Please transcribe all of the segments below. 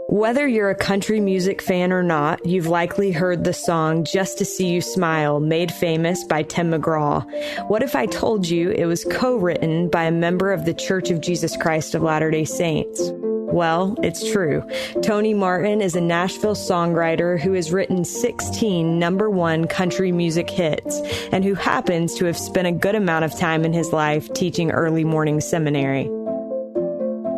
Whether you're a country music fan or not, you've likely heard the song Just to See You Smile, made famous by Tim McGraw. What if I told you it was co-written by a member of the Church of Jesus Christ of Latter-day Saints? Well, it's true. Tony Martin is a Nashville songwriter who has written 16 #1 country music hits and who happens to have spent a good amount of time in his life teaching early morning seminary.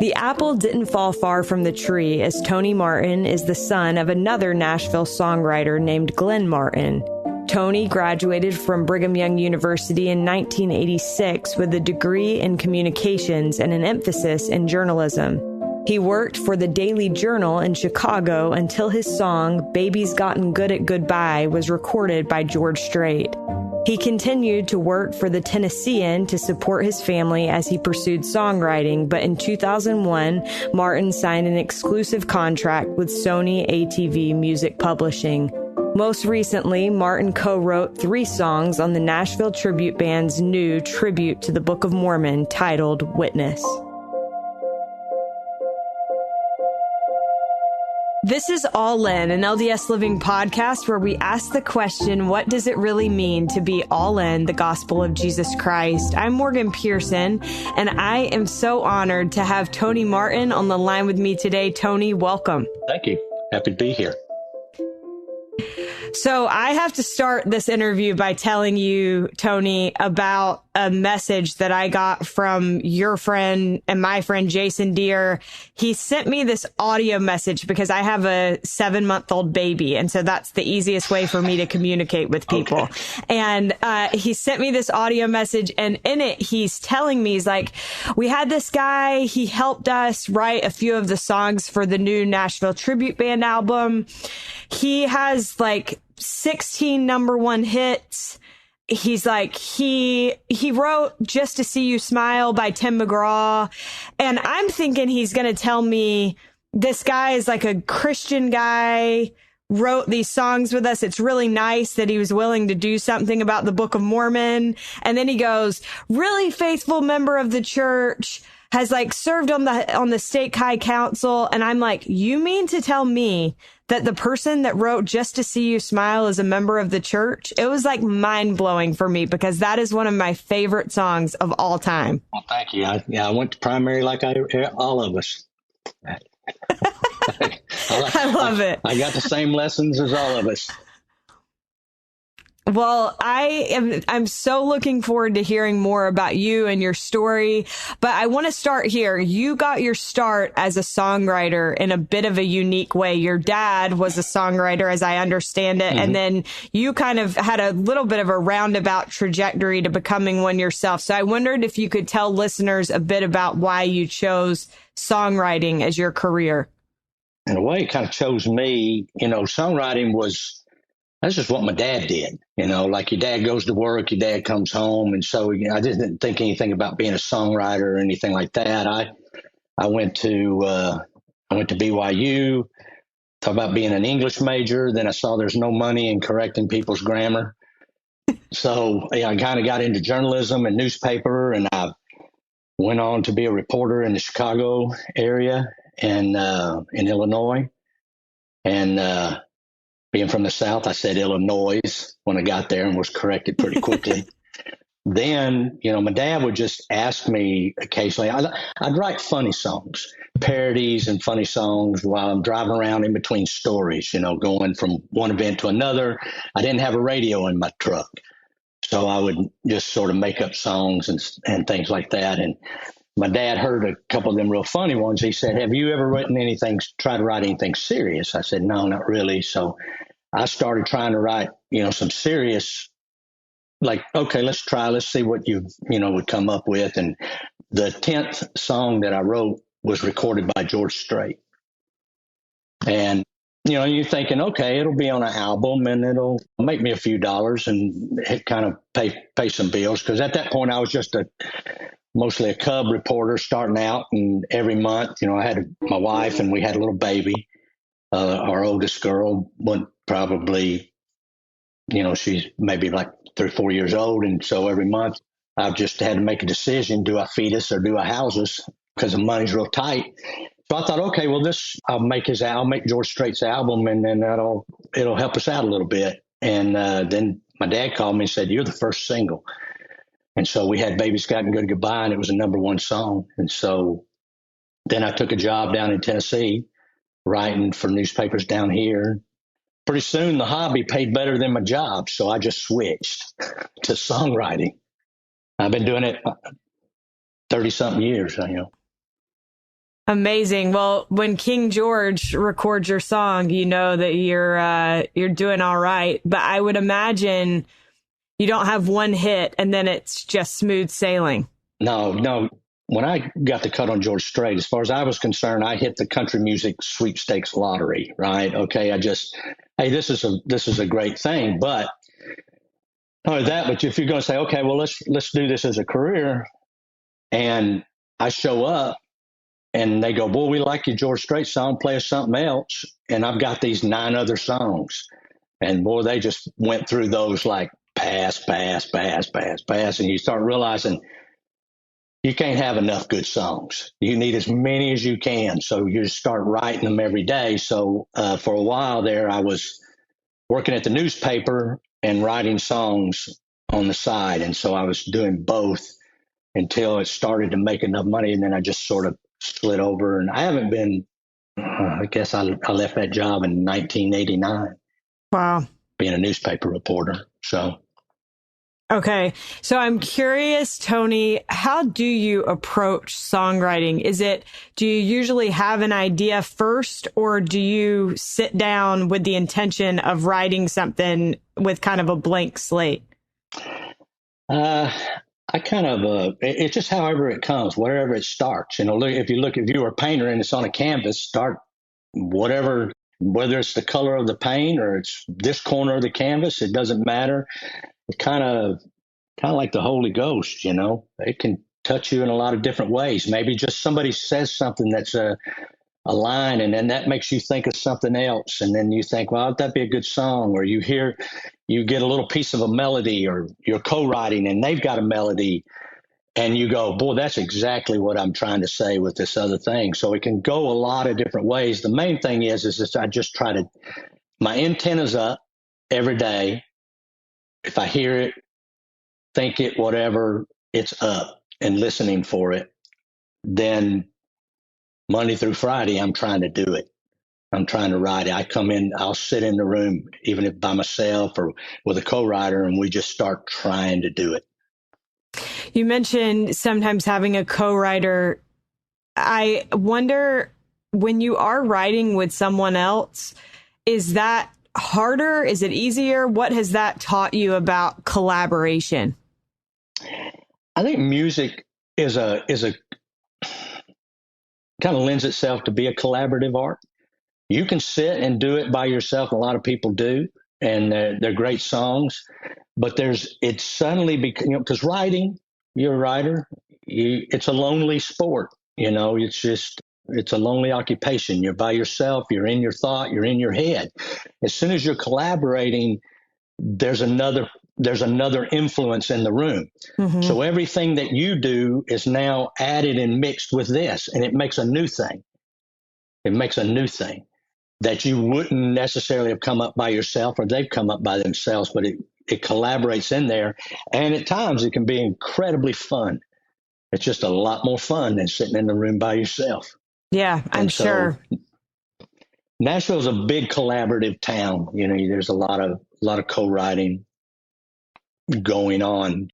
The apple didn't fall far from the tree, as Tony Martin is the son of another Nashville songwriter named Glenn Martin. Tony graduated from Brigham Young University in 1986 with a degree in communications and an emphasis in journalism. He worked for the Daily Journal in Chicago until his song Baby's Gotten Good at Goodbye was recorded by George Strait. He continued to work for the Tennessean to support his family as he pursued songwriting, but in 2001, Martin signed an exclusive contract with Sony ATV Music Publishing. Most recently, Martin co-wrote 3 songs on the Nashville Tribute Band's new tribute to the Book of Mormon titled Witness. This is All In, an LDS Living podcast where we ask the question, what does it really mean to be all in the gospel of Jesus Christ? I'm Morgan Pearson, and I am so honored to have Tony Martin on the line with me today. Tony, welcome. Thank you. Happy to be here. So I have to start this interview by telling you, Tony, about a message that I got from your friend and my friend, Jason Deere. He sent me this audio message because I have a 7-month-old baby. And so that's the easiest way for me to communicate with people. Okay. And he sent me this audio message. And in it, he's telling me, he's like, we had this guy. He helped us write a few of the songs for the new Nashville Tribute Band album. He has like 16 #1 hits. He's like, he wrote Just to See You Smile by Tim McGraw. And I'm thinking he's going to tell me this guy is like a Christian guy, wrote these songs with us. It's really nice that he was willing to do something about the Book of Mormon. And then he goes, really faithful member of the church, has like served on the stake high council. And I'm like, you mean to tell me that the person that wrote Just to See You Smile is a member of the church? It was like mind blowing for me because that is one of my favorite songs of all time. Well, thank you. I went to primary like all of us. I love it. I got the same lessons as all of us. Well, I'm so looking forward to hearing more about you and your story, but I want to start here. You got your start as a songwriter in a bit of a unique way. Your dad was a songwriter, as I understand it, and then you kind of had a little bit of a roundabout trajectory to becoming one yourself. So I wondered if you could tell listeners a bit about why you chose songwriting as your career. In a way, it kind of chose me. Songwriting that's just what my dad did. Like your dad goes to work, your dad comes home. And so I just didn't think anything about being a songwriter or anything like that. I went to BYU, thought about being an English major. Then I saw there's no money in correcting people's grammar. So I kind of got into journalism and newspaper, and I went on to be a reporter in the Chicago area and in Illinois. And being from the South, I said Illinois when I got there and was corrected pretty quickly. Then, my dad would just ask me occasionally. I'd write funny songs, parodies and funny songs while I'm driving around in between stories, going from one event to another. I didn't have a radio in my truck, so I would just sort of make up songs and things like that. And my dad heard a couple of them real funny ones. He said, have you ever tried to write anything serious? I said, no, not really. So I started trying to write, some serious, like, okay, let's see what you would come up with. And the 10th song that I wrote was recorded by George Strait. And, you're thinking, okay, it'll be on an album and it'll make me a few dollars and kind of pay some bills. Because at that point I was just mostly a cub reporter starting out, and every month, I had my wife and we had a little baby. Our oldest girl went probably, she's maybe like 3 or 4 years old. And so every month I've just had to make a decision. Do I feed us or do I house us? Because the money's real tight. So I thought, okay, well, I'll make George Strait's album, and then it'll help us out a little bit. And then my dad called me and said, "You're the first single." And so we had Baby's Gotten Good Goodbye, and it was a #1 song. And so then I took a job down in Tennessee, writing for newspapers down here. Pretty soon the hobby paid better than my job, so I just switched to songwriting. I've been doing it 30-something years, Amazing. Well, when King George records your song, you know that you're doing all right. But I would imagine you don't have one hit and then it's just smooth sailing. No. When I got the cut on George Strait, as far as I was concerned, I hit the country music sweepstakes lottery, right? Okay, hey, this is a great thing, but not only that, but if you're going to say, okay, well, let's do this as a career, and I show up and they go, boy, we like your George Strait song, play us something else, and I've got these 9 other songs, and boy, they just went through those like pass, and you start realizing you can't have enough good songs. You need as many as you can. So you just start writing them every day. So for a while there, I was working at the newspaper and writing songs on the side. And so I was doing both until it started to make enough money. And then I just sort of slid over. And I haven't been, I guess I left that job in 1989. Wow. Being a newspaper reporter. So. Okay. So I'm curious, Tony, how do you approach songwriting? Do you usually have an idea first, or do you sit down with the intention of writing something with kind of a blank slate? It's just however it comes, wherever it starts. If you were a painter and it's on a canvas, start whatever, whether it's the color of the paint or it's this corner of the canvas, it doesn't matter. It's kind of like the Holy Ghost, it can touch you in a lot of different ways. Maybe just somebody says something that's a line, and then that makes you think of something else. And then you think, well, that'd be a good song. Or you get a little piece of a melody, or you're co-writing and they've got a melody, and you go, boy, that's exactly what I'm trying to say with this other thing. So it can go a lot of different ways. The main thing is I just my antenna's up every day. If I hear it, think it, whatever, it's up and listening for it. Then Monday through Friday, I'm trying to do it. I'm trying to write it. I come in, I'll sit in the room, even if by myself or with a co-writer, and we just start trying to do it. You mentioned sometimes having a co-writer. I wonder, when you are writing with someone else, is that harder? Is it easier? What has that taught you about collaboration? I think music is a kind of lends itself to be a collaborative art. You can sit and do it by yourself. A lot of people do, and they're great songs. But it's suddenly because writing, you're a writer. It's a lonely sport. It's a lonely occupation. You're by yourself. You're in your thought. You're in your head. As soon as you're collaborating, there's another influence in the room. Mm-hmm. So everything that you do is now added and mixed with this, and it makes a new thing. It makes a new thing that you wouldn't necessarily have come up by yourself, or they've come up by themselves, but it collaborates in there. And at times it can be incredibly fun. It's just a lot more fun than sitting in the room by yourself. Yeah, I'm sure. Nashville's a big collaborative town. There's a lot of co-writing going on.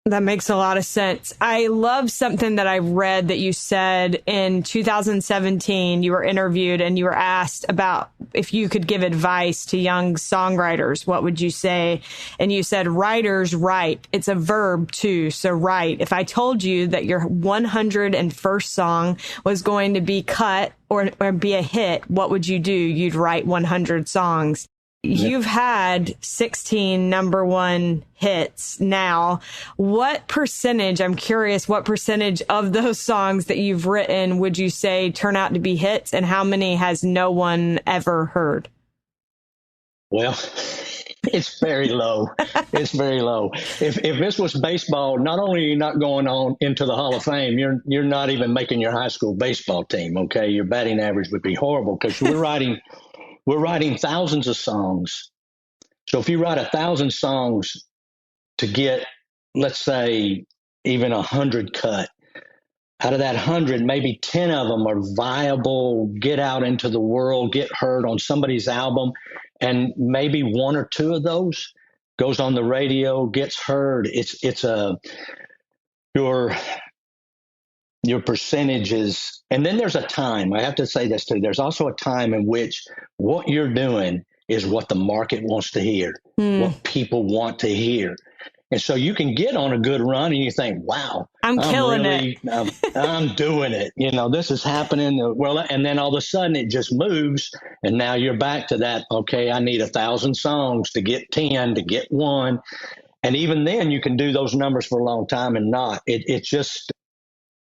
That makes a lot of sense. I love something that I read that you said in 2017. You were interviewed and you were asked about if you could give advice to young songwriters. What would you say? And you said, writers write. It's a verb too. So write. If I told you that your 101st song was going to be cut or be a hit, what would you do? You'd write 100 songs. You've had 16 #1 hits now. What percentage of those songs that you've written would you say turn out to be hits, and how many has no one ever heard? Well, It's very low. It's very low. If this was baseball, not only are you not going on into the Hall of Fame, you're not even making your high school baseball team. Okay, your batting average would be horrible because we're writing thousands of songs. So if you write 1,000 songs to get, let's say, even 100 cut, out of that 100, maybe 10 of them are viable, get out into the world, get heard on somebody's album, and maybe one or two of those goes on the radio, gets heard. It's your percentages. And then there's a time, I have to say this too, there's also a time in which what you're doing is what the market wants to hear, what people want to hear. And so you can get on a good run and you think, wow, I'm killing it. I'm doing it. This is happening. Well, and then all of a sudden it just moves. And now you're back to that. Okay, I need 1,000 songs to get 10, to get one. And even then you can do those numbers for a long time and not. It's just,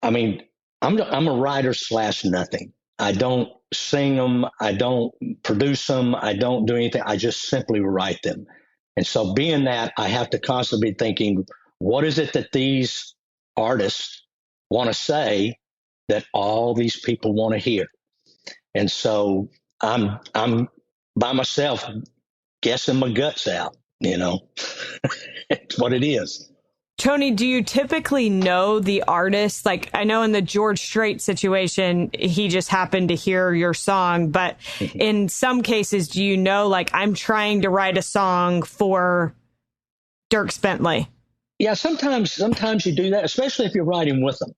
I mean, I'm a writer / nothing. I don't sing them. I don't produce them. I don't do anything. I just simply write them. And so being that, I have to constantly be thinking, what is it that these artists want to say that all these people want to hear? And so I'm by myself guessing my guts out, It's what it is. Tony, do you typically know the artist? Like, I know in the George Strait situation, he just happened to hear your song. But in some cases, do you know, like, I'm trying to write a song for Dierks Bentley? Yeah, sometimes you do that, especially if you're writing with them.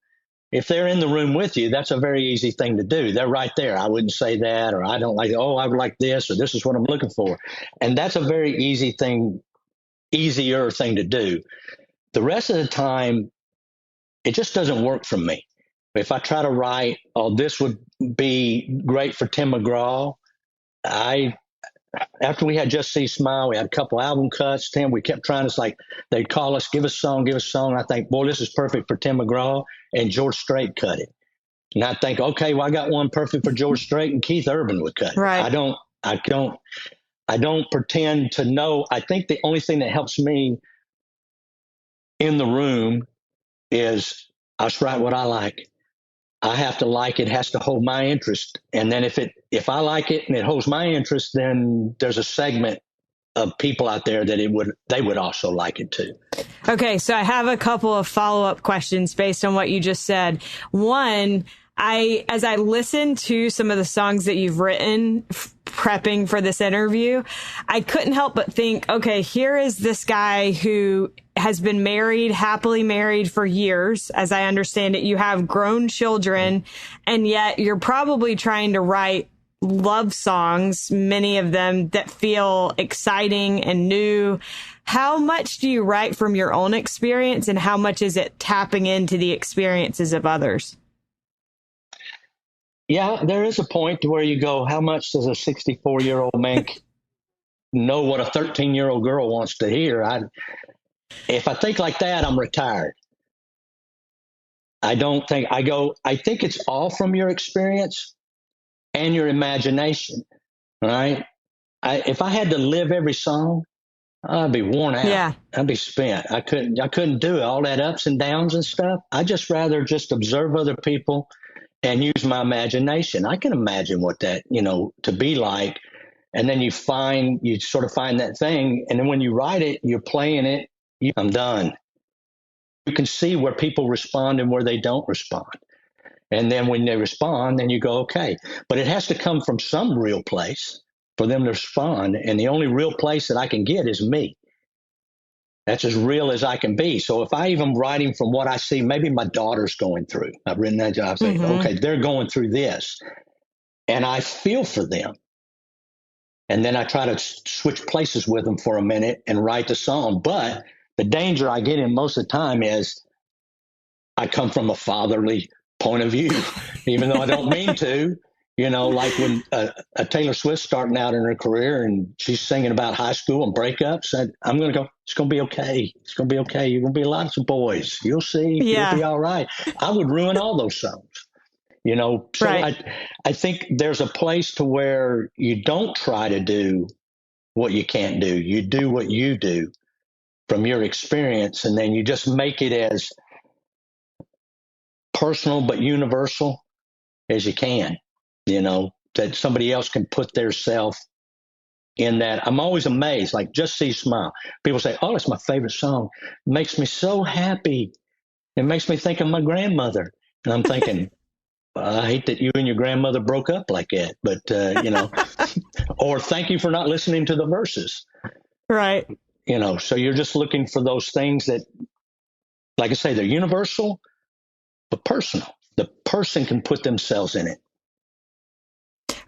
If they're in the room with you, that's a very easy thing to do. They're right there. I wouldn't say that, or I don't like, I would like this, or this is what I'm looking for. And that's a very easier thing to do. The rest of the time, it just doesn't work for me. If I try to write, this would be great for Tim McGraw. After we had Just See Smile, we had a couple album cuts. Tim, we kept trying. It's like they'd call us, give us a song. I think, boy, this is perfect for Tim McGraw, and George Strait cut it. And I think, okay, well, I got one perfect for George Strait, and Keith Urban would cut it. Right. I don't pretend to know. I think the only thing that helps me in the room is I just write what I like. I have to like it, has to hold my interest. And then if I like it and it holds my interest, then there's a segment of people out there that they would also like it too. Okay, so I have a couple of follow-up questions based on what you just said. One, as I listen to some of the songs that you've written prepping for this interview, I couldn't help but think, okay, here is this guy who has been happily married for years. As I understand it, you have grown children, and yet you're probably trying to write love songs, many of them that feel exciting and new. How much do you write from your own experience, and how much is it tapping into the experiences of others? Yeah, there is a point to where you go, how much does a 64-year-old man know what a 13-year-old girl wants to hear? If I think like that, I'm retired. I think it's all from your experience and your imagination, right? If I had to live every song, I'd be worn out. Yeah. I'd be spent. I couldn't do it. All that ups and downs and stuff. I just rather just observe other people and use my imagination. I can imagine what that, to be like. And then you sort of find that thing. And then when you write it, you're playing it. I'm done. You can see where people respond and where they don't respond. And then when they respond, then you go, okay. But it has to come from some real place for them to respond. And the only real place that I can get is me. That's as real as I can be. So if I even writing from what I see, maybe my daughter's going through. I've written that job saying, okay, they're going through this. And I feel for them. And then I try to switch places with them for a minute and write the song. But the danger I get in most of the time is I come from a fatherly point of view, even though I don't mean to. Like when a Taylor Swift starting out in her career and she's singing about high school and breakups, I'm going to go, it's going to be okay. It's going to be okay. You're going to be lots of boys. You'll see. Yeah. You'll be all right. I would ruin all those songs. So right. I think there's a place to where you don't try to do what you can't do. You do what you do from your experience, and then you just make it as personal but universal as you can, that somebody else can put their self in that. I'm always amazed, like Just See You Smile. People say, oh, it's my favorite song. It makes me so happy. It makes me think of my grandmother. And I'm thinking, I hate that you and your grandmother broke up like that, but, or thank you for not listening to the verses. Right. So you're just looking for those things that, like I say, they're universal, but personal. The person can put themselves in it.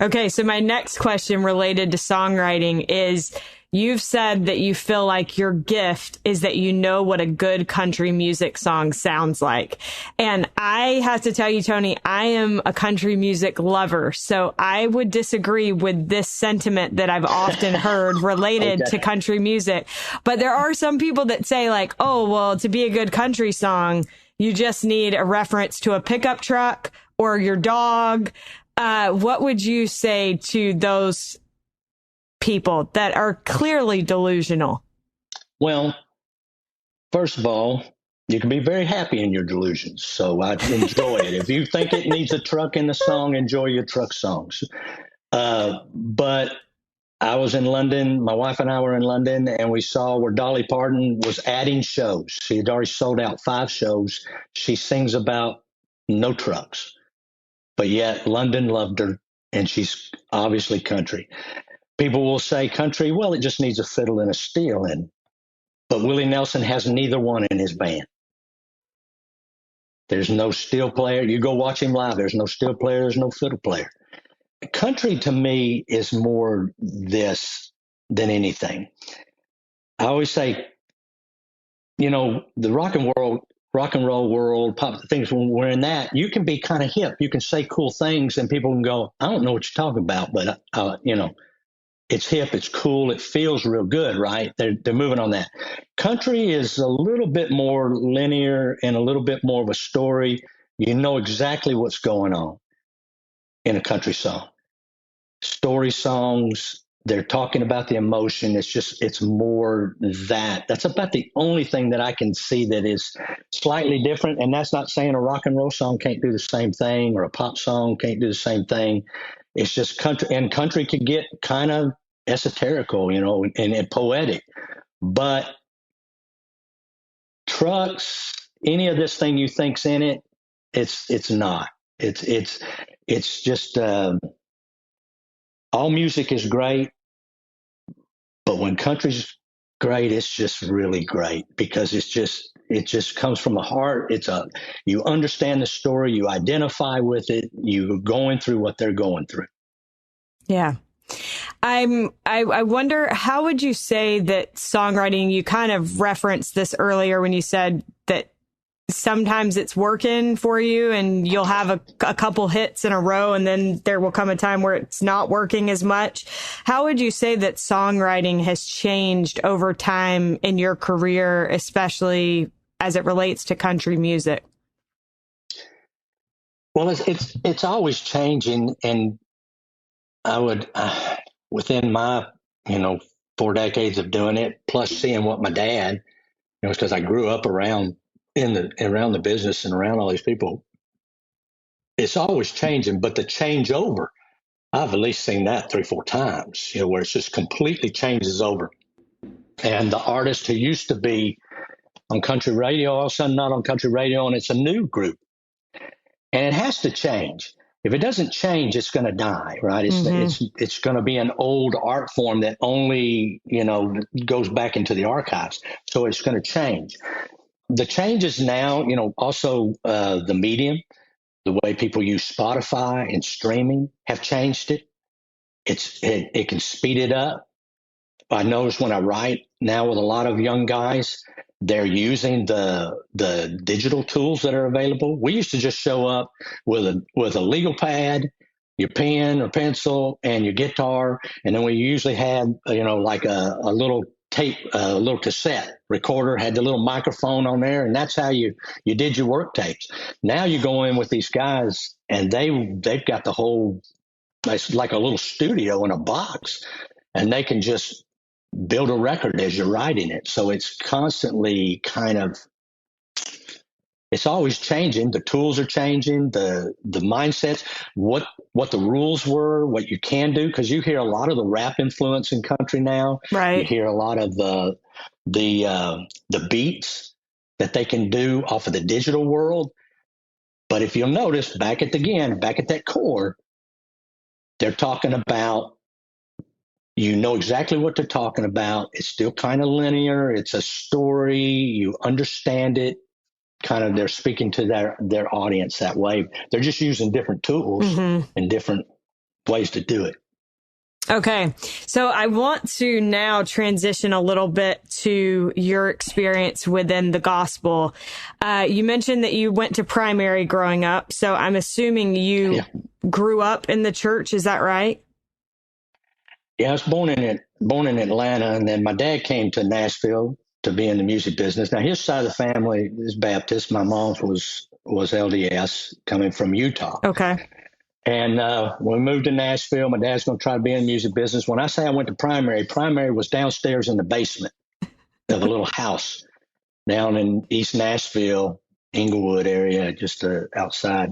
Okay, so my next question related to songwriting is, you've said that you feel like your gift is that you know what a good country music song sounds like. And I have to tell you, Tony, I am a country music lover. So I would disagree with this sentiment that I've often heard related to country music. But there are some people that say like, oh, well, to be a good country song, you just need a reference to a pickup truck or your dog. What would you say to those people that are clearly delusional? Well, first of all, you can be very happy in your delusions. So I enjoy it. If you think it needs a truck in the song, enjoy your truck songs. But I was in London. My wife and I were in London, and we saw where Dolly Parton was adding shows. She had already sold out 5 shows. She sings about no trucks, but yet London loved her, and she's obviously country. People will say country, well, it just needs a fiddle and a steel. But Willie Nelson has neither one in his band. There's no steel player. You go watch him live, there's no steel player, there's no fiddle player. Country to me is more this than anything. I always say, the rock and roll world, pop things, when we're in that, you can be kind of hip. You can say cool things and people can go, I don't know what you're talking about, but, it's hip, it's cool, it feels real good, right? They're moving on that. Country is a little bit more linear and a little bit more of a story. You know exactly what's going on in a country song. Story songs, they're talking about the emotion. It's more that. That's about the only thing that I can see that is slightly different. And that's not saying a rock and roll song can't do the same thing or a pop song can't do the same thing. It's just country, and country could get kind of esoterical, and poetic. But trucks, any of this thing you think's in it, it's not. It's just all music is great, but when country's great, it's just really great because it just comes from the heart. You understand the story, you identify with it, you're going through what they're going through. Yeah. I wonder, how would you say that songwriting, you kind of referenced this earlier when you said that sometimes it's working for you and you'll have a couple hits in a row and then there will come a time where it's not working as much. How would you say that songwriting has changed over time in your career, especially as it relates to country music? Well, it's always changing, and I would, within my, 4 decades of doing it, plus seeing what my dad, it's because I grew up around the business and around all these people. It's always changing, but the changeover, I've at least seen that 3 or 4 times, where it just completely changes over. And the artist who used to be on country radio, all of a sudden not on country radio, and it's a new group. And it has to change. If it doesn't change, it's going to die, right? It's going to be an old art form that only, goes back into the archives. So it's going to change. The changes now, also the medium, the way people use Spotify and streaming have changed it. It can speed it up. I notice when I write now with a lot of young guys, they're using the digital tools that are available. We used to just show up with a legal pad, your pen or pencil, and your guitar, and then we usually had like a little tape, a little cassette recorder, had the little microphone on there, and that's how you did your work tapes. Now you go in with these guys, and they've got the whole, it's like a little studio in a box, and they can just build a record as you're writing it. So it's constantly it's always changing. The tools are changing, the mindsets, what the rules were, what you can do, because you hear a lot of the rap influence in country now. You Right. hear a lot of the beats that they can do off of the digital world. But if you'll notice, back at that core, they're talking about, you know exactly what they're talking about. It's still kind of linear. It's a story. You understand it. Kind of, they're speaking to their audience that way. They're just using different tools and different ways to do it. Okay. So I want to now transition a little bit to your experience within the gospel. You mentioned that you went to primary growing up. So I'm assuming you grew up in the church. Is that right? Yeah, I was born in Atlanta, and then my dad came to Nashville to be in the music business. Now, his side of the family is Baptist. My mom's was LDS, coming from Utah. Okay. And when we moved to Nashville, my dad's going to try to be in the music business. When I say I went to primary was downstairs in the basement of a little house down in East Nashville, Inglewood area, just outside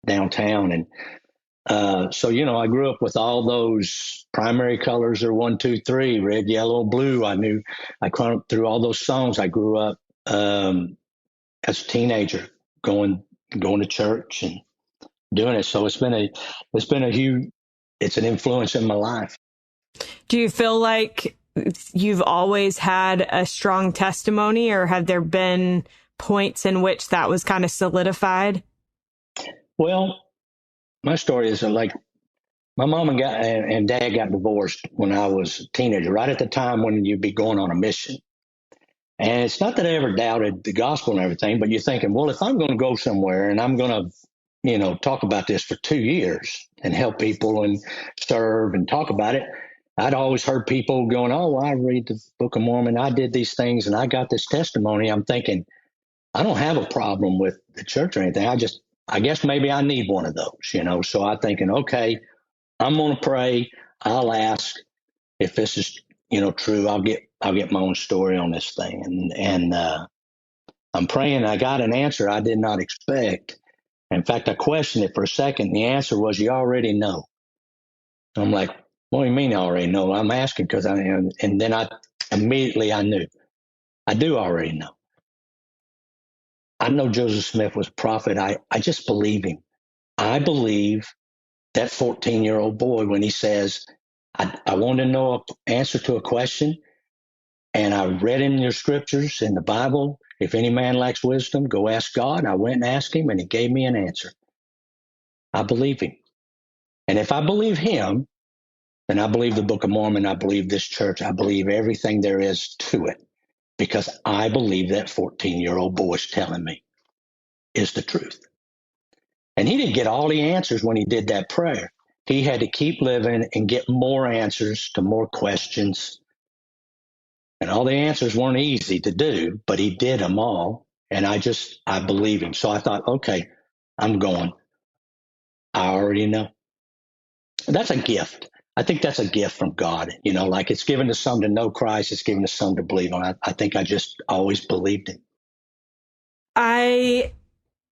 downtown. And so, I grew up with all those primary colors are 1, 2, 3, red, yellow, blue. I grew up through all those songs. I grew up as a teenager going to church and doing it. So it's been a huge, it's an influence in my life. Do you feel like you've always had a strong testimony, or have there been points in which that was kind of solidified? Well, my story is like my mom and dad got divorced when I was a teenager, right at the time when you'd be going on a mission. And it's not that I ever doubted the gospel and everything, but you're thinking, well, if I'm going to go somewhere and I'm going to, talk about this for 2 years and help people and serve and talk about it, I'd always heard people going, oh, well, I read the Book of Mormon. I did these things and I got this testimony. I'm thinking, I don't have a problem with the church or anything. I guess maybe I need one of those, So I'm thinking, okay, I'm going to pray. I'll ask if this is, true. I'll get my own story on this thing. And I'm praying. I got an answer I did not expect. In fact, I questioned it for a second. The answer was, you already know. I'm like, what do you mean I already know? I'm asking because I am. And then I knew. I do already know. I know Joseph Smith was a prophet. I just believe him. I believe that 14-year-old boy when he says, I want to know an answer to a question. And I read in your scriptures in the Bible, if any man lacks wisdom, go ask God. And I went and asked him and he gave me an answer. I believe him. And if I believe him, then I believe the Book of Mormon. I believe this church. I believe everything there is to it because I believe that 14-year-old boy's telling me is the truth. And he didn't get all the answers when he did that prayer. He had to keep living and get more answers to more questions. And all the answers weren't easy to do, but he did them all. And I believe him. So I thought, okay, I'm going. I already know. That's a gift. I think that's a gift from God. Like it's given to some to know Christ. It's given to some to believe on. I think I just always believed him. I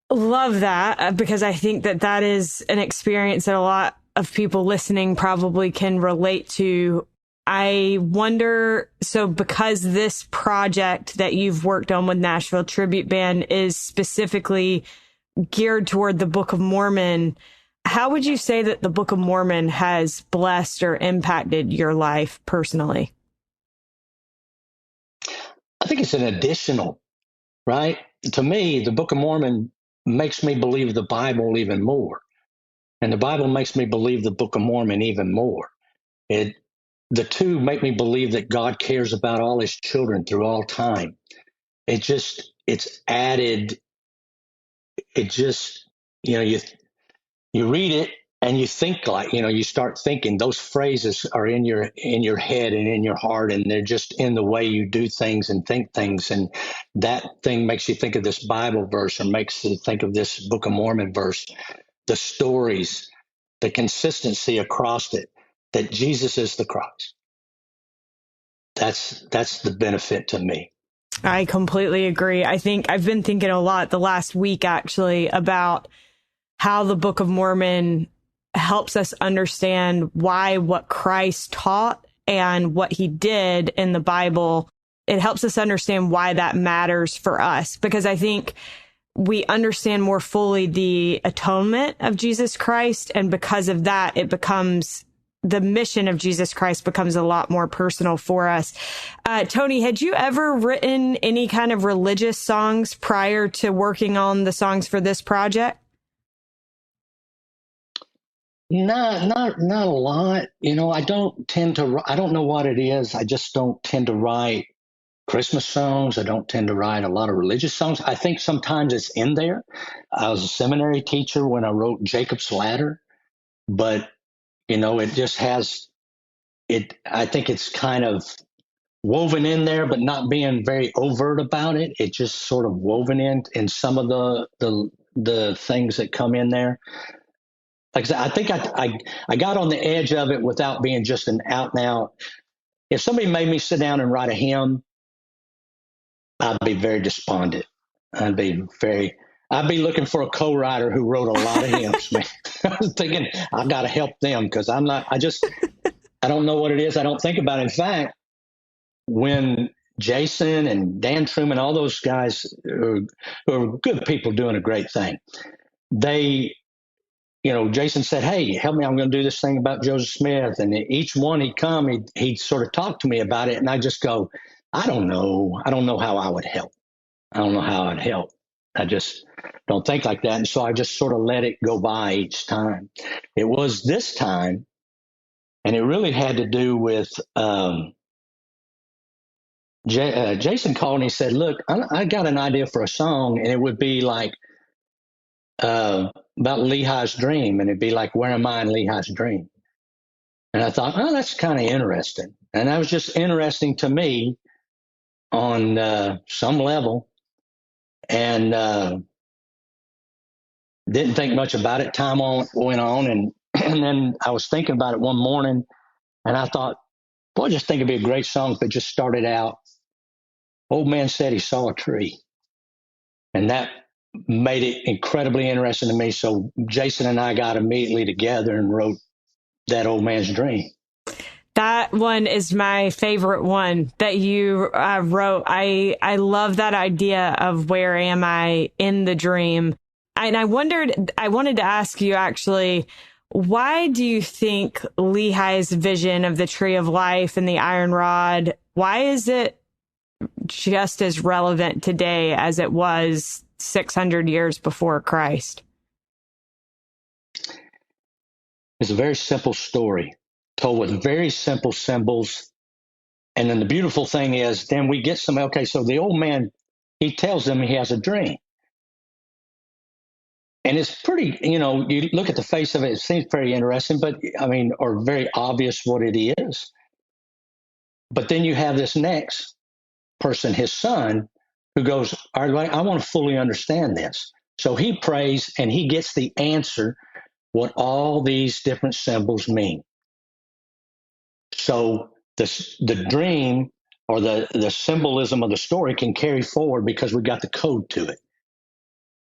love that because I think that is an experience that a lot of people listening probably can relate to. I wonder, so because this project that you've worked on with Nashville Tribute Band is specifically geared toward the Book of Mormon, how would you say that the Book of Mormon has blessed or impacted your life personally? I think it's an additional, right? To me, the Book of Mormon makes me believe the Bible even more. And the Bible makes me believe the Book of Mormon even more. The two make me believe that God cares about all his children through all time. It's added, you read it and you think you start thinking those phrases are in your head and in your heart, and they're just in the way you do things and think things. And that thing makes you think of this Bible verse or makes you think of this Book of Mormon verse, the stories, the consistency across it, that Jesus is the Christ. that's the benefit to me. I completely agree. I think I've been thinking a lot the last week, actually, about how the Book of Mormon helps us understand why what Christ taught and what he did in the Bible, it helps us understand why that matters for us. Because I think we understand more fully the atonement of Jesus Christ. And because of that, the mission of Jesus Christ becomes a lot more personal for us. Tony, had you ever written any kind of religious songs prior to working on the songs for this project? Not a lot. I don't know what it is. I just don't tend to write Christmas songs. I don't tend to write a lot of religious songs. I think sometimes it's in there. I was a seminary teacher when I wrote Jacob's Ladder, but it just has it. I think it's kind of woven in there, but not being very overt about it. It just sort of woven in some of the things that come in there. Like I said, I think I got on the edge of it without being just an out and out. If somebody made me sit down and write a hymn, I'd be very despondent. I'd be looking for a co-writer who wrote a lot of hymns. Man. I was thinking, I've got to help them because I don't know what it is. I don't think about it. In fact, when Jason and Dan Truman, all those guys who are good people doing a great thing, Jason said, "Hey, help me. I'm going to do this thing about Joseph Smith." And each one he'd come, he'd sort of talk to me about it. And I just go, I don't know. I don't know how I would help. I don't know how I'd help. I just don't think like that. And so I just sort of let it go by each time. It was this time, and it really had to do with Jason called and he said, "Look, I got an idea for a song, and it would be like about Lehi's dream, and it'd be like, where am I in Lehi's dream?" And I thought, oh, that's kind of interesting. And that was just interesting to me on some level, and didn't think much about it. Time went on, and then I was thinking about it one morning, and I thought, boy, I just think it'd be a great song if it just started out, "Old man said he saw a tree." And that made it incredibly interesting to me. So Jason and I got immediately together and wrote That Old Man's Dream. That one is my favorite one that you wrote. I love that idea of where am I in the dream. And I wanted to ask you actually, why do you think Lehi's vision of the tree of life and the iron rod, why is it just as relevant today as it was 600 years before Christ? It's a very simple story told with very simple symbols. And then the beautiful thing is then we get so the old man, he tells them he has a dream. And it's pretty, you look at the face of it, it seems very interesting, or very obvious what it is. But then you have this next person, his son, who goes, all right, I want to fully understand this. So he prays and he gets the answer, what all these different symbols mean. So the dream or the symbolism of the story can carry forward because we got the code to it.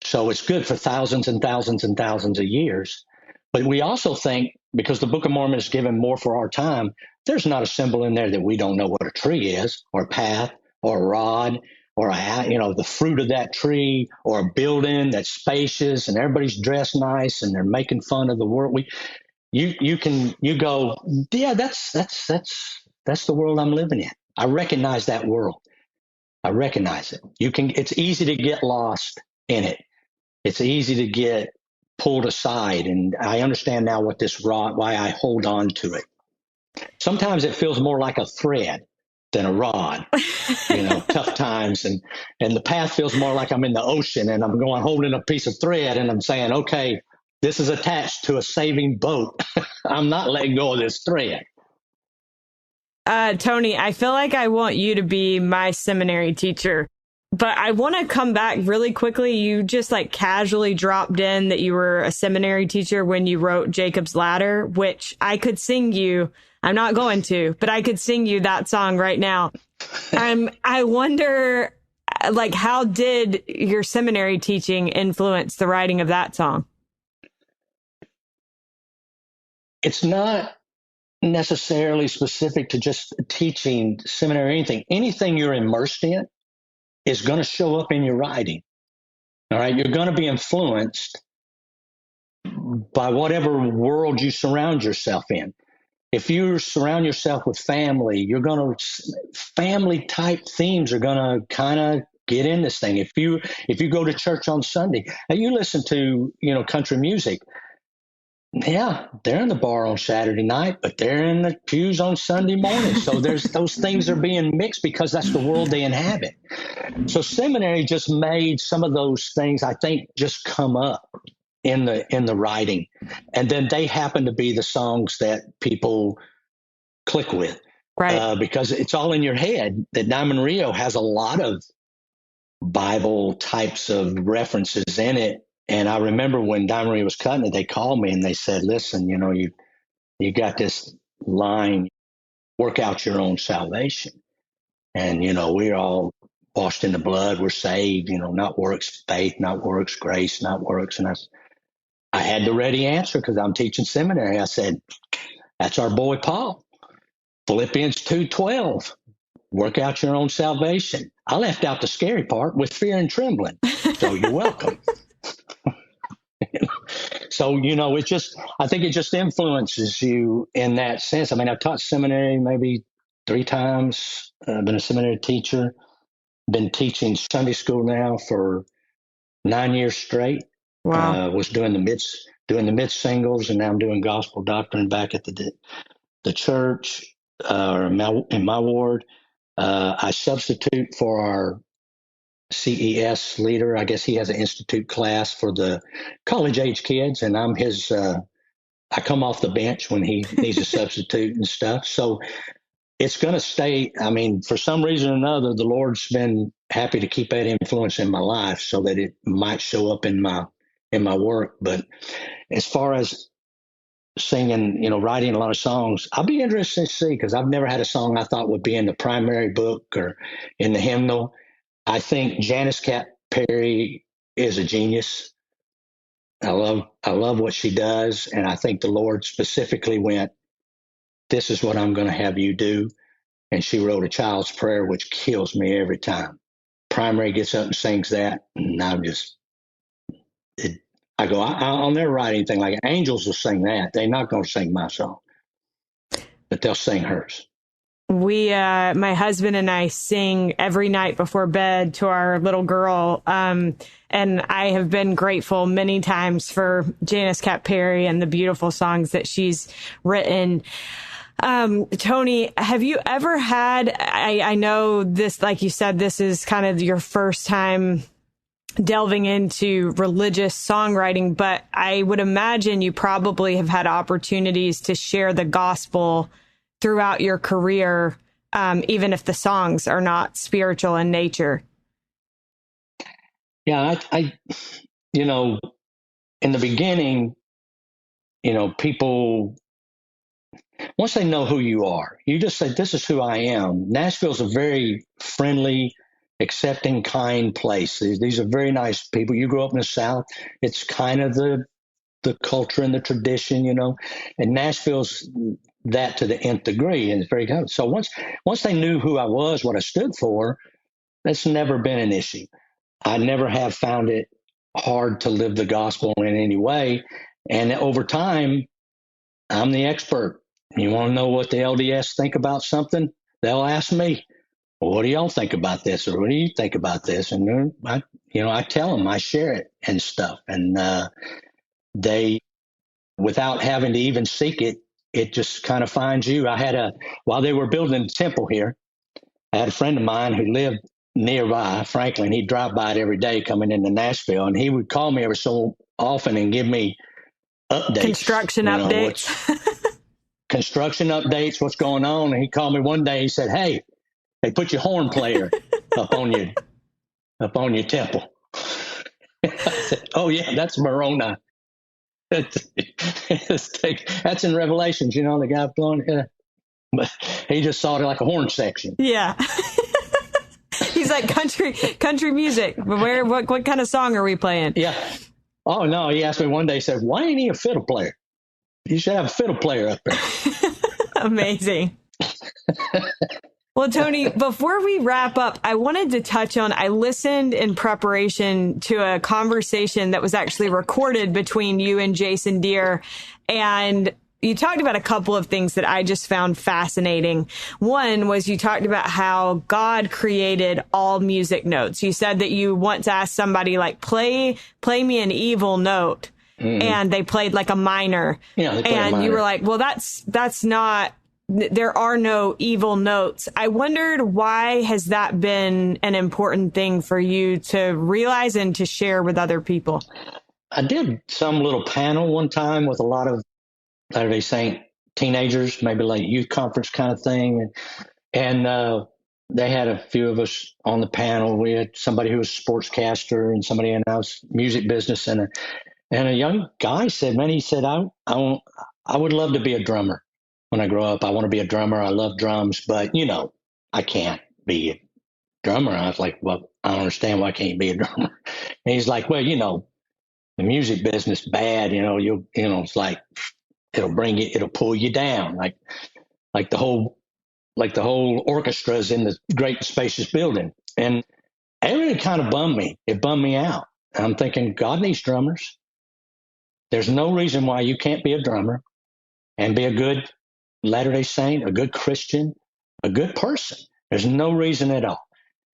So it's good for thousands and thousands and thousands of years. But we also think, because the Book of Mormon is given more for our time, there's not a symbol in there that we don't know what a tree is, or a path, or a rod, or the fruit of that tree, or a building that's spacious and everybody's dressed nice and they're making fun of the world. You go, yeah, that's the world I'm living in. I recognize that world. I recognize it. It's easy to get lost in it. It's easy to get pulled aside. And I understand now what this rod, why I hold on to it. Sometimes it feels more like a thread than a rod, tough times. And the path feels more like I'm in the ocean and I'm holding a piece of thread and I'm saying, okay, this is attached to a saving boat. I'm not letting go of this thread. Tony, I feel like I want you to be my seminary teacher, but I want to come back really quickly. You just casually dropped in that you were a seminary teacher when you wrote Jacob's Ladder, which I could sing you I'm not going to, but I could sing you that song right now. I wonder, like, how did your seminary teaching influence the writing of that song? It's not necessarily specific to just teaching seminary or anything. Anything you're immersed in is going to show up in your writing. All right. You're going to be influenced by whatever world you surround yourself in. If you surround yourself with family, family type themes are going to kind of get in this thing. If you go to church on Sunday and you listen to, country music, yeah, they're in the bar on Saturday night, but they're in the pews on Sunday morning. So there's those things are being mixed because that's the world they inhabit. So seminary just made some of those things, I think, just come up in the writing, and then they happen to be the songs that people click with, right? Because it's all in your head. That Diamond Rio has a lot of Bible types of references in it. And I remember when Diamond Rio was cutting it, they called me and they said, "Listen, you got this line, work out your own salvation." And we're all washed in the blood, we're saved. Not works faith, not works grace, not works. And I had the ready answer because I'm teaching seminary. I said, "That's our boy Paul. Philippians 2:12. Work out your own salvation." I left out the scary part, with fear and trembling. So you're welcome. So, I think it just influences you in that sense. I mean, I've taught seminary maybe 3 times. I've been a seminary teacher, been teaching Sunday school now for 9 years straight. Wow. Was doing the mid singles, and now I'm doing gospel doctrine back at the church, in my ward. I substitute for our CES leader. I guess he has an institute class for the college age kids, and I'm his. I come off the bench when he needs a substitute and stuff. So it's going to stay. I mean, for some reason or another, the Lord's been happy to keep that influence in my life, so that it might show up in my work. But as far as singing, writing a lot of songs, I'll be interested to see, because I've never had a song I thought would be in the primary book or in the hymnal. I think Janice Cat Perry is a genius. I love what she does, and I think the Lord specifically went, "This is what I'm going to have you do." And she wrote a child's prayer, which kills me every time. Primary gets up and sings that, and I go, I'll never write anything like it. Angels will sing that. They're not going to sing my song, but they'll sing hers. My husband and I sing every night before bed to our little girl. And I have been grateful many times for Janice Cat Perry and the beautiful songs that she's written. Tony, have you ever had, I know this, like you said, this is kind of your first time delving into religious songwriting, but I would imagine you probably have had opportunities to share the gospel throughout your career, even if the songs are not spiritual in nature. Yeah, I in the beginning, people, once they know who you are, you just say, "This is who I am." Nashville's a very friendly, accepting, kind place. These are very nice people. You grew up in the South. It's kind of the culture and the tradition, and Nashville's that to the nth degree, and it's very good. So once they knew who I was, what I stood for, that's never been an issue. I never have found it hard to live the gospel in any way. And over time, I'm the expert. You want to know what the LDS think about something? They'll ask me, "Well, what do y'all think about this?" Or, "What do you think about this?" And I tell them, I share it and stuff. And they, without having to even seek it, it just kind of finds you. While they were building the temple here, I had a friend of mine who lived nearby, Franklin. He'd drive by it every day coming into Nashville, and he would call me every so often and give me updates. Construction updates. Construction updates, what's going on. And he called me one day. He said, "Hey, they put your horn player up on your temple." I said, "Oh yeah, that's Moroni." That's in Revelations, the guy blowing. but he just saw it like a horn section. Yeah. He's like, country music. What kind of song are we playing? Yeah. Oh, no. He asked me one day, he said, why ain't he a fiddle player? You should have a fiddle player up there. Amazing. Well, Tony, before we wrap up, I wanted to touch on, I listened in preparation to a conversation that was actually recorded between you and Jason Deere, and you talked about a couple of things that I just found fascinating. One was you talked about how God created all music notes. You said that you once asked somebody, like, play me an evil note. Mm-hmm. And they played like a minor. Yeah, they played a minor. You were like, well, that's not, there are no evil notes. I wondered, why has that been an important thing for you to realize and to share with other people? I did some little panel one time with a lot of Latter-day Saint teenagers, maybe like youth conference kind of thing. And they had a few of us on the panel. We had somebody who was a sportscaster and somebody in the music business. And a young guy said, man, he said, I would love to be a drummer when I grow up. I want to be a drummer. I love drums, but, I can't be a drummer. I was like, well, I don't understand why I can't be a drummer. And he's like, well, the music business bad, it's like, it'll pull you down. Like the whole orchestra is in the great spacious building. And it really kind of bummed me. It bummed me out. And I'm thinking, God needs drummers. There's no reason why you can't be a drummer and be a good Latter-day Saint, a good Christian, a good person. There's no reason at all.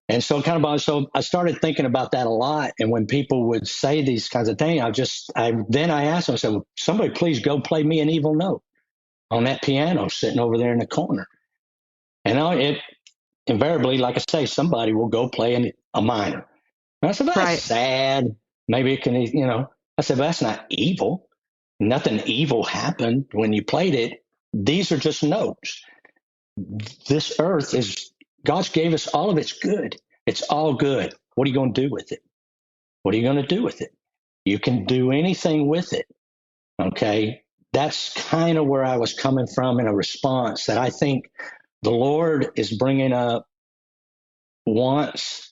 And so so I started thinking about that a lot. And when people would say these kinds of things, I asked them, I said, well, somebody please go play me an evil note on that piano sitting over there in the corner. And it invariably, like I say, somebody will go play a minor. And I said, well, that's sad. Maybe it can, I said, well, that's not evil. Nothing evil happened when you played it. These are just notes. This earth God's gave us all of it's good. It's all good. What are you going to do with it? What are you going to do with it? You can do anything with it. Okay. That's kind of where I was coming from in a response that I think the Lord is bringing up, wants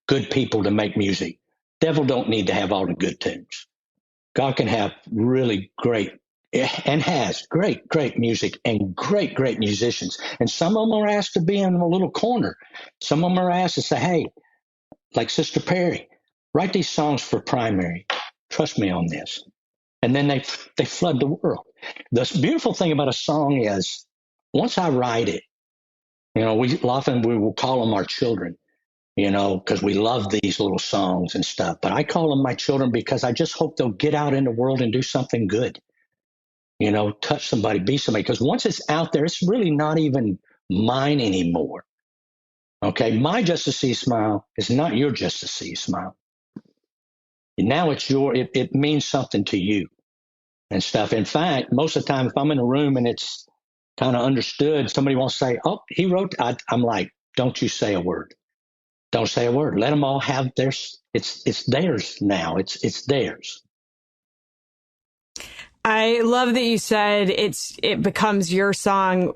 good people to make music. Devil don't need to have all the good tunes. God can have really great and has great music and great musicians. And some of them are asked to be in a little corner. Some of them are asked to say, hey, like Sister Perry, write these songs for primary. Trust me on this. And then they flood the world. The beautiful thing about a song is once I write it, we will call them our children, because we love these little songs and stuff. But I call them my children because I just hope they'll get out in the world and do something good. Touch somebody, be somebody. Because once it's out there, it's really not even mine anymore. Okay, my Just to See You Smile is not your Just to See You Smile. And now it's it means something to you and stuff. In fact, most of the time, if I'm in a room and it's kind of understood, somebody wants to say, oh, he wrote, I'm like, don't you say a word. Don't say a word. Let them all have theirs. It's theirs now. It's theirs. I love that you said it becomes your song,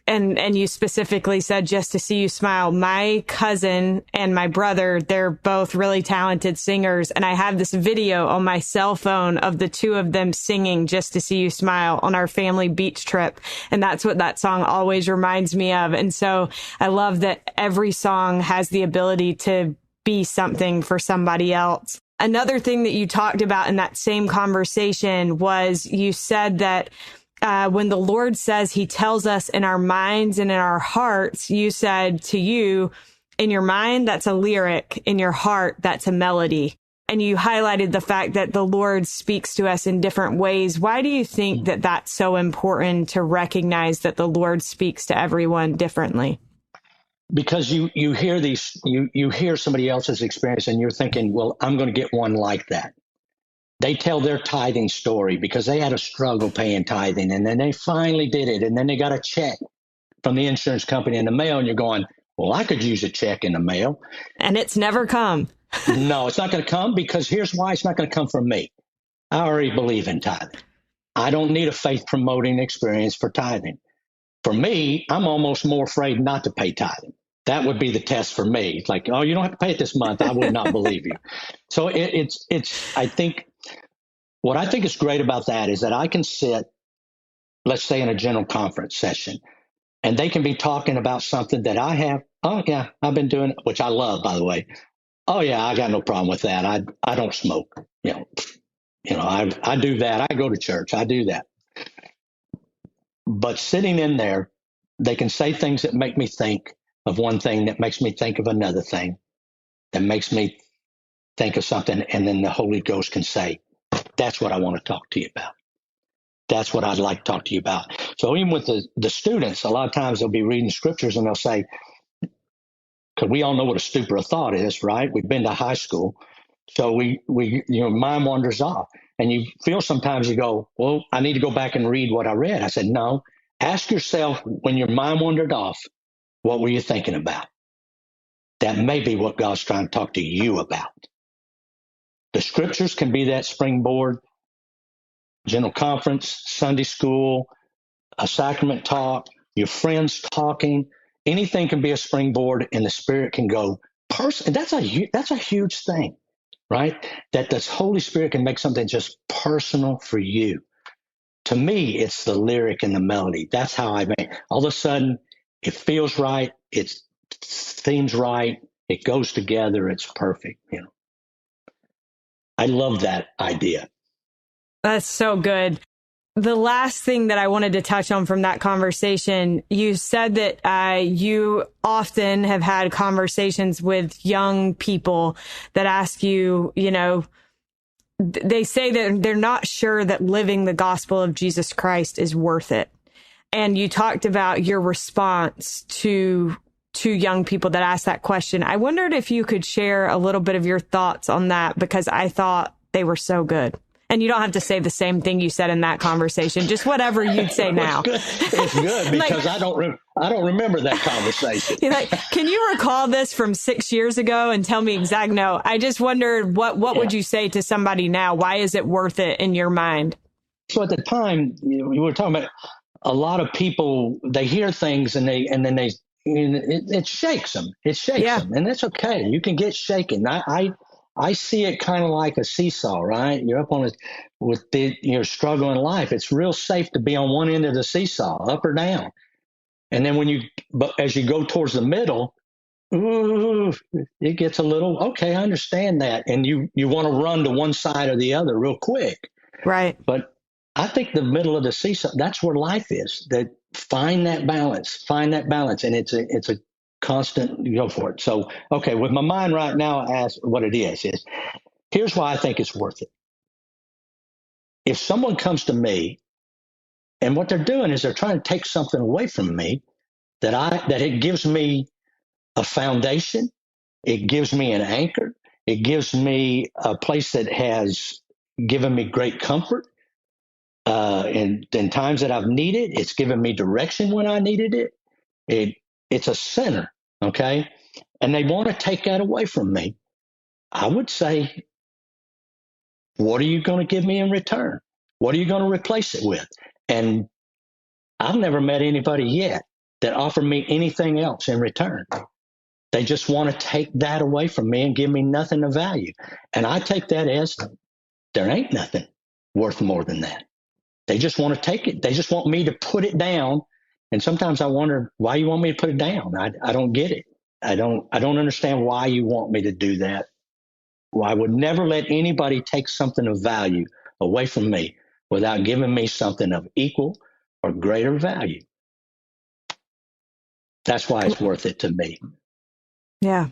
and you specifically said Just to See You Smile. My cousin and my brother, they're both really talented singers, and I have this video on my cell phone of the two of them singing Just to See You Smile on our family beach trip, and that's what that song always reminds me of. And so I love that every song has the ability to be something for somebody else. Another thing that you talked about in that same conversation was you said that when the Lord says he tells us in our minds and in our hearts, you said to you, in your mind, that's a lyric. In your heart, that's a melody. And you highlighted the fact that the Lord speaks to us in different ways. Why do you think that that's so important to recognize that the Lord speaks to everyone differently? Because you hear you hear somebody else's experience and you're thinking, well, I'm going to get one like that. They tell their tithing story because they had a struggle paying tithing, and then they finally did it, and then they got a check from the insurance company in the mail, and you're going, well, I could use a check in the mail. And it's never come. No, it's not going to come, because here's why it's not going to come from me. I already believe in tithing. I don't need a faith promoting experience for tithing. For me, I'm almost more afraid not to pay tithing. That would be the test for me. It's like, oh, you don't have to pay it this month. I would not believe you. So I think what I think is great about that is that I can sit, let's say in a general conference session, and they can be talking about something that I have. Oh yeah, I've been doing it, which I love, by the way. Oh yeah, I got no problem with that. I don't smoke. I do that. I go to church. I do that. But sitting in there, they can say things that make me think of one thing, that makes me think of another thing, that makes me think of something, and then the Holy Ghost can say, that's what I want to talk to you about. That's what I'd like to talk to you about. So even with the students, a lot of times they'll be reading scriptures and they'll say, because we all know what a stupor of thought is, right? We've been to high school. So mind wanders off. And you feel sometimes you go, well, I need to go back and read what I read. I said, no, ask yourself when your mind wandered off, what were you thinking about? That may be what God's trying to talk to you about. The scriptures can be that springboard. General conference, Sunday school, a sacrament talk, your friends talking, anything can be a springboard, and the Spirit can go. That's a huge thing, right? That the Holy Spirit can make something just personal for you. To me, it's the lyric and the melody. That's how I make. All of a sudden, it feels right. It seems right. It goes together. It's perfect. I love that idea. That's so good. The last thing that I wanted to touch on from that conversation, you said that you often have had conversations with young people that ask you, they say that they're not sure that living the gospel of Jesus Christ is worth it. And you talked about your response to young people that ask that question. I wondered if you could share a little bit of your thoughts on that, because I thought they were so good. And you don't have to say the same thing you said in that conversation, just whatever you'd say now. It's good because I don't remember that conversation. Can you recall this from 6 years ago and tell me exactly? No, I just wondered what would you say to somebody now? Why is it worth it in your mind? So at the time, we were talking about a lot of people, they hear things and then it shakes them. It shakes them, and that's okay. You can get shaken. I see it kind of like a seesaw, right? You're up on it with your struggle in life. It's real safe to be on one end of the seesaw, up or down. And then but as you go towards the middle, it gets a little, okay, I understand that. And you want to run to one side or the other real quick. Right. But I think the middle of the seesaw, that's where life is. That find that balance. And it's a constant, go for it. So, okay, with my mind right now, as what it is here's why I think it's worth it. If someone comes to me and what they're doing is they're trying to take something away from me that it gives me a foundation, it gives me an anchor, it gives me a place that has given me great comfort. In times that I've needed, it's given me direction when I needed it. It's a center, okay? And they want to take that away from me. I would say, what are you going to give me in return? What are you going to replace it with? And I've never met anybody yet that offered me anything else in return. They just want to take that away from me and give me nothing of value. And I take that as there ain't nothing worth more than that. They just want to take it. They just want me to put it down. And sometimes I wonder why you want me to put it down. I don't get it. I don't understand why you want me to do that. Well, I would never let anybody take something of value away from me without giving me something of equal or greater value. That's why it's worth it to me. Yeah.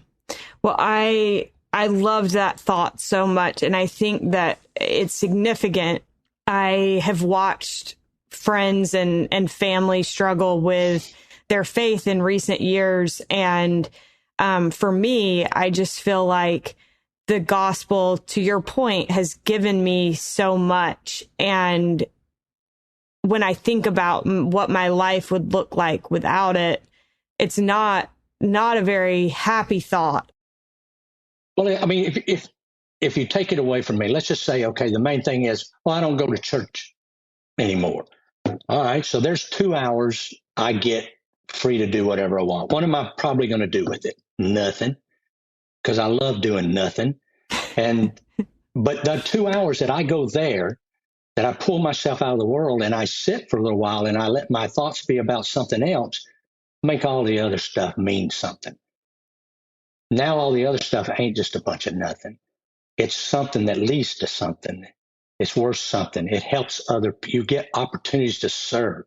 Well, I love that thought so much. And I think that it's significant. I have watched friends and family struggle with their faith in recent years. And for me, I just feel like the gospel, to your point, has given me so much. And when I think about what my life would look like without it, it's not a very happy thought. Well, I mean, if you take it away from me, let's just say, okay, the main thing is, well, I don't go to church anymore. All right, so there's 2 hours I get free to do whatever I want. What am I probably going to do with it? Nothing, because I love doing nothing. But the 2 hours that I go there, that I pull myself out of the world and I sit for a little while and I let my thoughts be about something else, make all the other stuff mean something. Now all the other stuff ain't just a bunch of nothing. It's something that leads to something. It's worth something. It helps you get opportunities to serve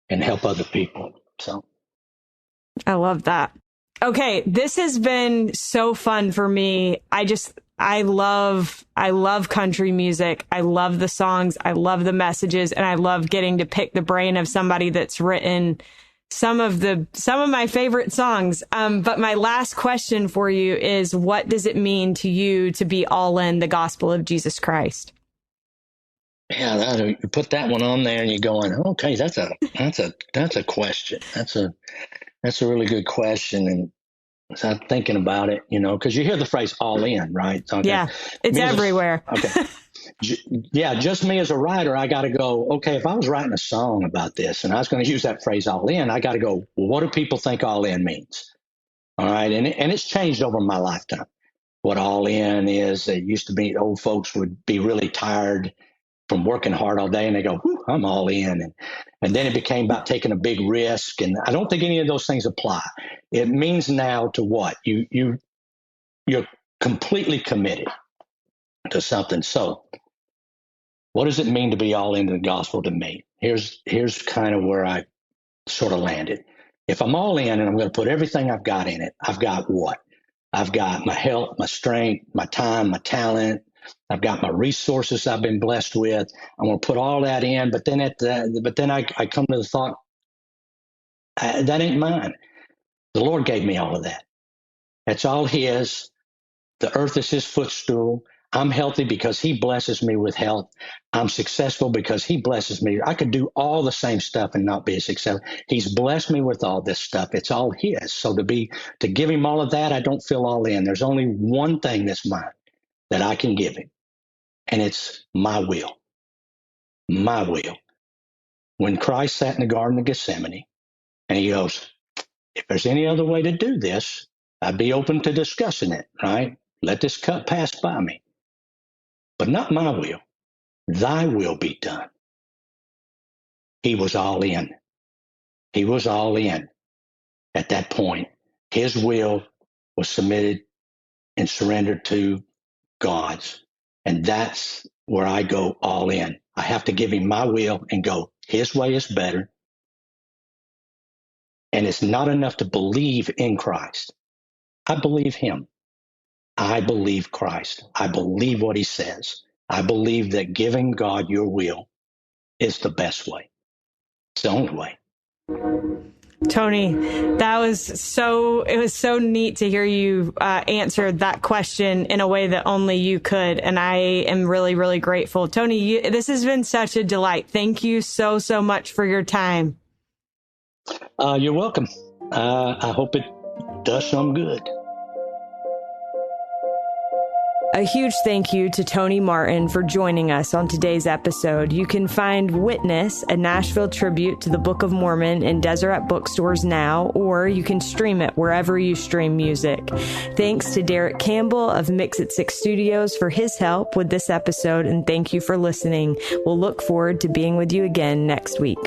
and help other people. So I love that. Okay, this has been so fun for me. I love country music. I love the songs. I love the messages, and I love getting to pick the brain of somebody that's written some of my favorite songs. But my last question for you is, what does it mean to you to be all in the gospel of Jesus Christ? Yeah, you put that one on there and you're going, okay, that's a question. That's a really good question. And so I'm thinking about it, because you hear the phrase all in, right? Okay. Yeah, it's everywhere. Okay. Yeah, just me as a writer, I got to go, okay, if I was writing a song about this and I was going to use that phrase all in, I got to go, well, what do people think all in means? All right. And it's changed over my lifetime. What all in is, it used to be old folks would be really tired from working hard all day and they go, I'm all in. And then it became about taking a big risk. And I don't think any of those things apply. It means now to what? You're completely committed to something. So what does it mean to be all into the gospel to me? Here's kind of where I sort of landed. If I'm all in and I'm going to put everything I've got in it, I've got what? I've got my health, my strength, my time, my talent. I've got my resources I've been blessed with. I'm going to put all that in, but then I come to the thought, that ain't mine. The Lord gave me all of that. That's all His. The earth is His footstool. I'm healthy because He blesses me with health. I'm successful because He blesses me. I could do all the same stuff and not be successful. He's blessed me with all this stuff. It's all His. So to give Him all of that, I don't feel all in. There's only one thing that's mine that I can give Him, and it's my will. My will. When Christ sat in the Garden of Gethsemane, and He goes, if there's any other way to do this, I'd be open to discussing it, right? Let this cup pass by me. But not my will. Thy will be done. He was all in. He was all in at that point. His will was submitted and surrendered to God's. And that's where I go all in. I have to give Him my will and go, His way is better. And it's not enough to believe in Christ. I believe Him. I believe Christ. I believe what He says. I believe that giving God your will is the best way. It's the only way. Tony, it was so neat to hear you answer that question in a way that only you could. And I am really, really grateful. Tony, this has been such a delight. Thank you so, so much for your time. You're welcome. I hope it does some good. A huge thank you to Tony Martin for joining us on today's episode. You can find Witness, a Nashville tribute to the Book of Mormon, in Deseret bookstores now, or you can stream it wherever you stream music. Thanks to Derek Campbell of Mix It 6 Studios for his help with this episode, and thank you for listening. We'll look forward to being with you again next week.